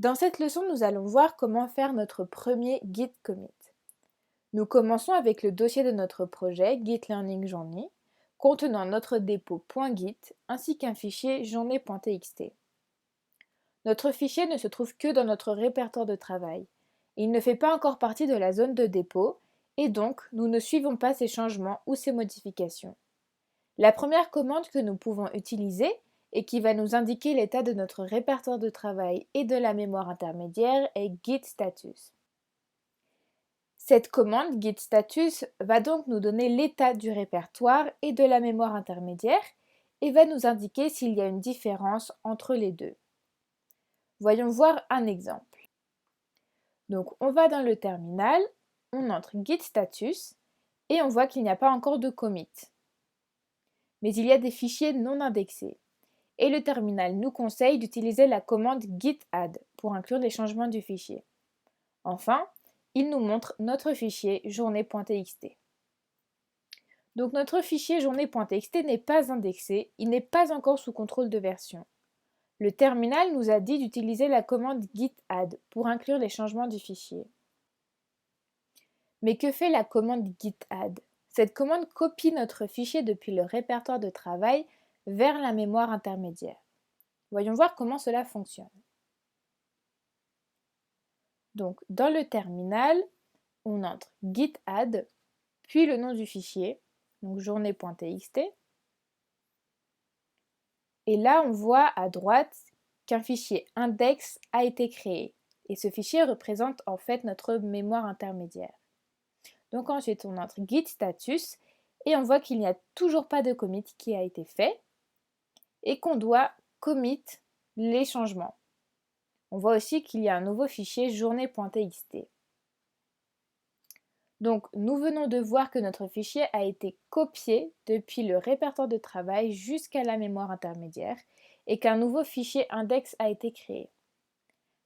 Dans cette leçon, nous allons voir comment faire notre premier Git commit. Nous commençons avec le dossier de notre projet Git Learning Journey, contenant notre dépôt .git ainsi qu'un fichier journée.txt. Notre fichier ne se trouve que dans notre répertoire de travail. Il ne fait pas encore partie de la zone de dépôt et donc nous ne suivons pas ces changements ou ces modifications. La première commande que nous pouvons utiliser et qui va nous indiquer l'état de notre répertoire de travail et de la mémoire intermédiaire est git status. Cette commande git status va donc nous donner l'état du répertoire et de la mémoire intermédiaire et va nous indiquer s'il y a une différence entre les deux. Voyons voir un exemple. Donc on va dans le terminal, on entre git status et on voit qu'il n'y a pas encore de commit. Mais il y a des fichiers non indexés. Et le terminal nous conseille d'utiliser la commande git add pour inclure les changements du fichier. Enfin, il nous montre notre fichier journée.txt. Donc notre fichier journée.txt n'est pas indexé, il n'est pas encore sous contrôle de version. Le terminal nous a dit d'utiliser la commande git add pour inclure les changements du fichier. Mais que fait la commande git add? Cette commande copie notre fichier depuis le répertoire de travail vers la mémoire intermédiaire. Voyons voir comment cela fonctionne. Donc, dans le terminal, on entre git add, puis le nom du fichier, donc journée.txt. Et là, on voit à droite qu'un fichier index a été créé. Et ce fichier représente en fait notre mémoire intermédiaire. Donc ensuite, on entre git status et on voit qu'il n'y a toujours pas de commit qui a été fait et qu'on doit commit les changements. On voit aussi qu'il y a un nouveau fichier journée.txt. Donc nous venons de voir que notre fichier a été copié depuis le répertoire de travail jusqu'à la mémoire intermédiaire et qu'un nouveau fichier index a été créé.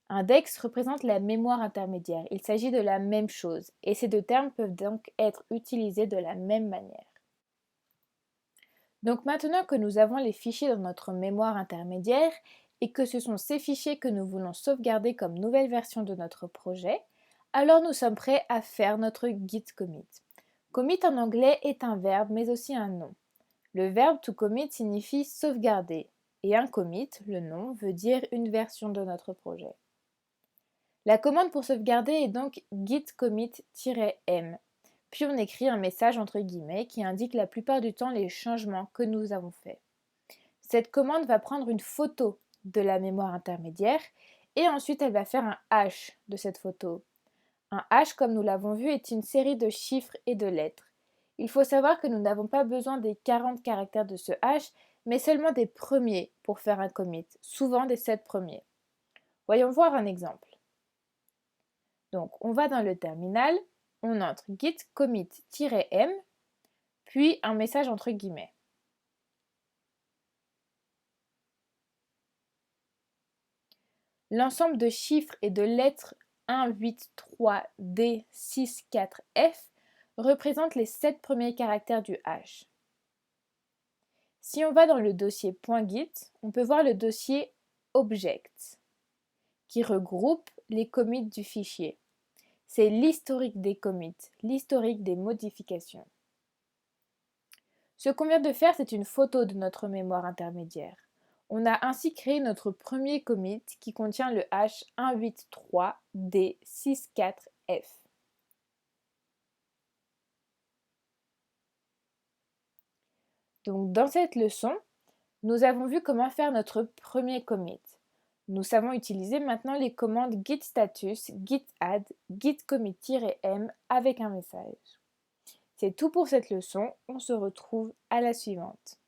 Index représente la mémoire intermédiaire, il s'agit de la même chose et ces deux termes peuvent donc être utilisés de la même manière. Donc maintenant que nous avons les fichiers dans notre mémoire intermédiaire et que ce sont ces fichiers que nous voulons sauvegarder comme nouvelle version de notre projet, alors nous sommes prêts à faire notre git commit. Commit en anglais est un verbe mais aussi un nom. Le verbe to commit signifie sauvegarder et un commit, le nom, veut dire une version de notre projet. La commande pour sauvegarder est donc git commit-m. Puis on écrit un message entre guillemets qui indique la plupart du temps les changements que nous avons faits. Cette commande va prendre une photo de la mémoire intermédiaire et ensuite elle va faire un hash de cette photo. Un hash, comme nous l'avons vu, est une série de chiffres et de lettres. Il faut savoir que nous n'avons pas besoin des 40 caractères de ce hash, mais seulement des premiers pour faire un commit, souvent des 7 premiers. Voyons voir un exemple. Donc on va dans le terminal, on entre git commit-m, puis un message entre guillemets. L'ensemble de chiffres et de lettres 1, 8, 3, D, 6, 4, F représente les 7 premiers caractères du hash. Si on va dans le dossier .git, on peut voir le dossier objects qui regroupe les commits du fichier. C'est l'historique des commits, l'historique des modifications. Ce qu'on vient de faire, c'est une photo de notre mémoire intermédiaire. On a ainsi créé notre premier commit qui contient le hash 183D64F. Donc dans cette leçon, nous avons vu comment faire notre premier commit. Nous savons utiliser maintenant les commandes git status, git add, git commit-m avec un message. C'est tout pour cette leçon, on se retrouve à la suivante.